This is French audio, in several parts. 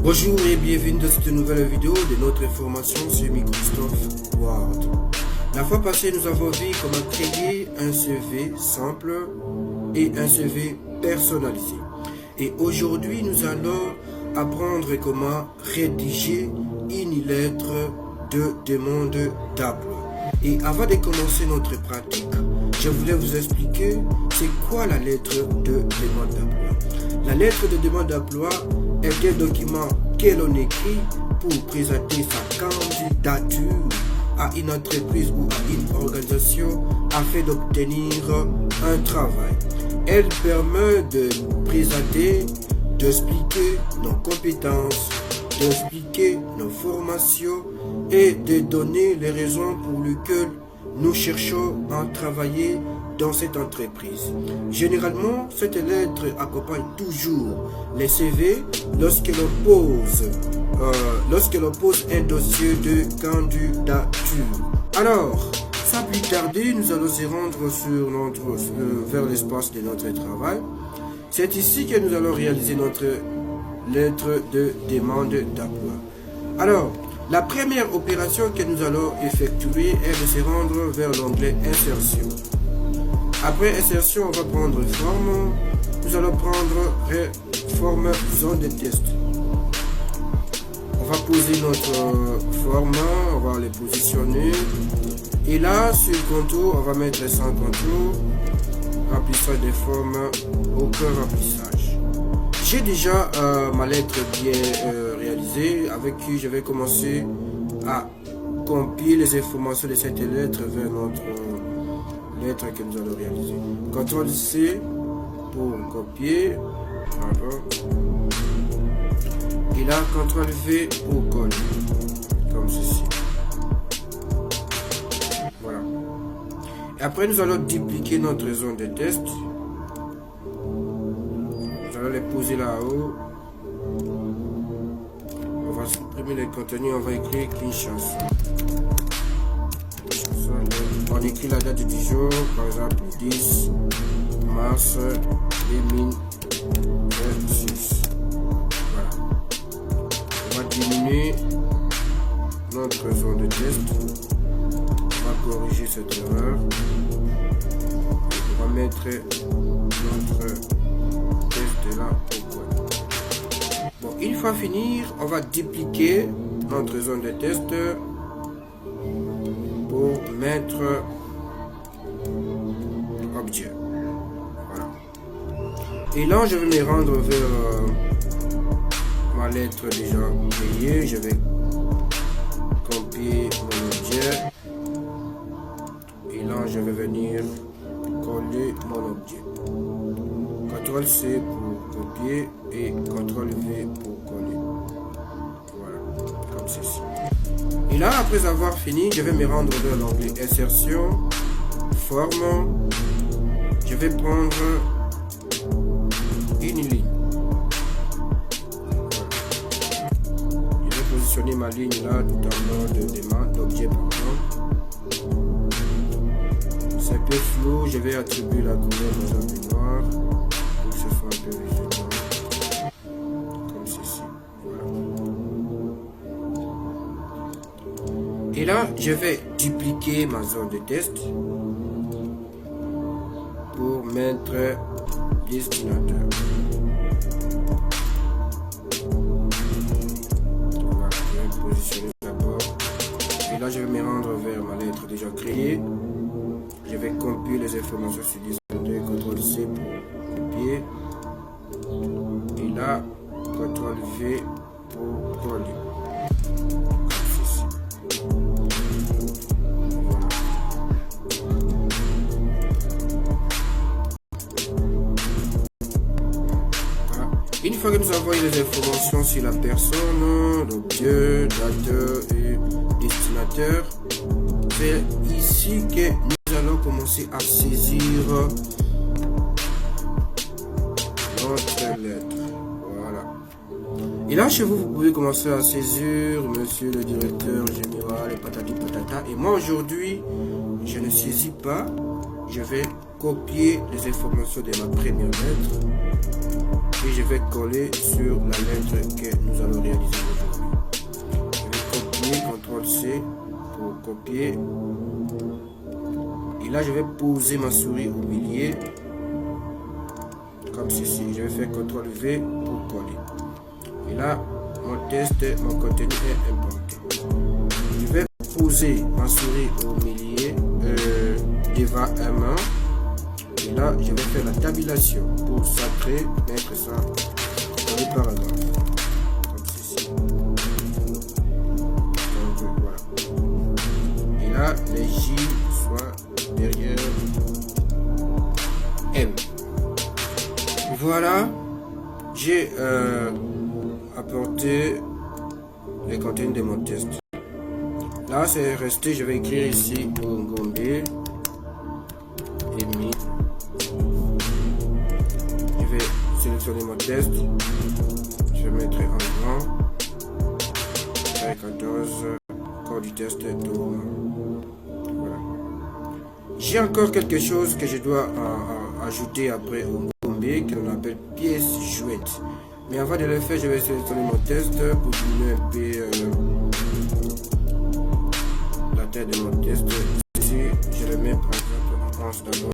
Bonjour et bienvenue dans cette nouvelle vidéo de notre formation sur Microsoft Word. La fois passée, nous avons vu comment créer un CV simple et un CV personnalisé. Et aujourd'hui, nous allons apprendre comment rédiger une lettre de demande d'emploi. Et avant de commencer notre pratique, je voulais vous expliquer c'est quoi la lettre de demande d'emploi. La lettre de demande d'emploi est un document que l'on écrit pour présenter sa candidature à une entreprise ou à une organisation afin d'obtenir un travail. Elle permet de présenter, d'expliquer nos compétences, d'expliquer nos formations et de donner les raisons pour lesquelles nous cherchons à travailler dans cette entreprise. Généralement, cette lettre accompagne toujours les CV lorsque l'on pose un dossier de candidature. Alors, sans plus tarder, nous allons se rendre vers l'espace de notre travail. C'est ici que nous allons réaliser notre lettre de demande d'emploi. Alors, la première opération que nous allons effectuer est de se rendre vers l'onglet Insertion. Après Insertion, on va prendre Forme. Nous allons prendre Forme zone de test. On va poser notre forme, on va les positionner. Et là, sur le contour, on va mettre sans contour. Remplissage des formes, aucun remplissage. J'ai déjà ma lettre bien réalisée avec qui je vais commencer à copier les informations de cette lettre vers notre lettre que nous allons réaliser. CTRL C pour copier. Et là, CTRL V pour coller. Comme ceci. Voilà. Et après, nous allons dupliquer notre zone de test. Nous allons les poser là-haut. On va supprimer les contenus, on va écrire Kinshasa. On écrit la date du jour, par exemple 10 mars 2026. Voilà. On va diminuer notre zone de test. On va corriger cette erreur. On va mettre notre test là. Bon, une fois fini, on va dupliquer notre zone de test pour mettre objet. Voilà. Et là, je vais me rendre vers ma lettre déjà créée. Je vais copier mon objet. Et là, je vais venir coller mon objet. CTRL C pour copier et CTRL V pour coller. Voilà, comme ceci. Et là, après avoir fini, je vais me rendre vers l'onglet Insertion, Forme. Je vais prendre une ligne. Je vais positionner ma ligne là tout en bas de demande d'objet. C'est un peu flou, je vais attribuer la couleur dans un peu noir pour que ce soit un peu visible. Comme ceci. Voilà. Et là, je vais dupliquer ma zone de test pour mettre destinateur. Voilà, je vais positionner d'abord. Et là, je vais me rendre vers ma lettre déjà créée. Je vais copier les informations sur destinateur, CTRL C pour copier. Et là, CTRL V pour coller. Une fois que nous avons les informations sur la personne, l'objet, date et destinateur, c'est ici que nous allons commencer à saisir notre lettre. Voilà. Et là, chez vous, vous pouvez commencer à saisir monsieur le directeur général et patati patata. Et moi, aujourd'hui, je ne saisis pas. je vais copier les informations de ma première lettre et je vais coller sur la lettre que nous allons réaliser aujourd'hui. Je vais copier, CTRL-C pour copier. Et là, je vais poser ma souris au milieu, comme ceci. Je vais faire CTRL-V pour coller. Et là, mon contenu est importé. Je vais poser ma souris au milieu devant un main. Et là, je vais faire la tabulation pour sacrer, mettre ça dans les paragraphes. Comme ceci. Donc, voilà. Et là, les J soient derrière M. Voilà. J'ai apporté les contenus de mon test. Là, c'est resté. Je vais écrire ici Ngombe. Je vais sélectionner mon test. Je vais mettre en grand. 14. Corps du test. Voilà. J'ai encore quelque chose que je dois ajouter après au Ngombe, qu'on appelle pièce jointe. Mais avant de le faire, je vais sélectionner mon test pour diminuer un peu la taille de mon test. Ici, je le mets par exemple en 11 d'abord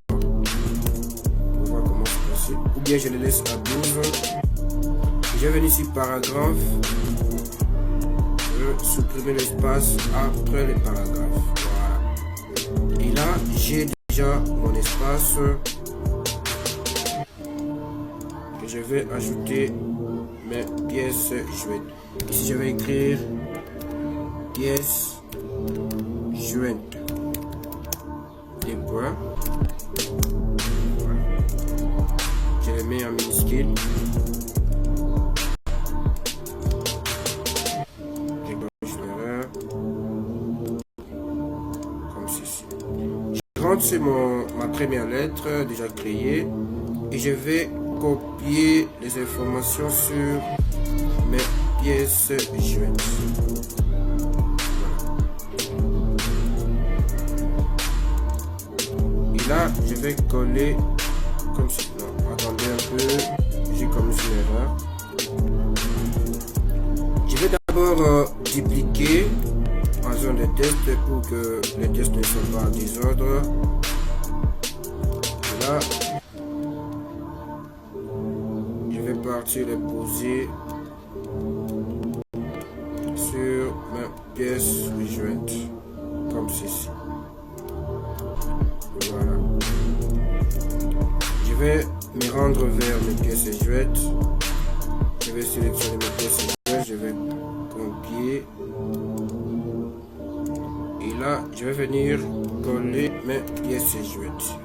pour voir comment c'est passé. Ou bien je le laisse à 12. Je vais venir ici paragraphe. Je vais supprimer l'espace après les paragraphes. Voilà. Et là, j'ai déjà mon espace que je vais ajouter mes pièces jointes. Ici, je vais écrire pièces jointes. Des points. Voilà. Je les mets en minuscule. Je corrige l'erreur. Comme ceci. Je rentre sur ma première lettre déjà créée et je vais copier les informations sur mes pièces jointes. Et là, je vais coller comme ceci. Non, attendez un peu, j'ai commis une erreur. Je vais d'abord dupliquer en zone de test pour que les tests ne soient pas en désordre. Et là, je vais partir les poser sur ma pièce jointe comme ceci. Voilà. Je vais me rendre vers mes pièces jointes. Je vais sélectionner mes pièces jointes. Je vais copier. Et là, je vais venir coller mes pièces jointes.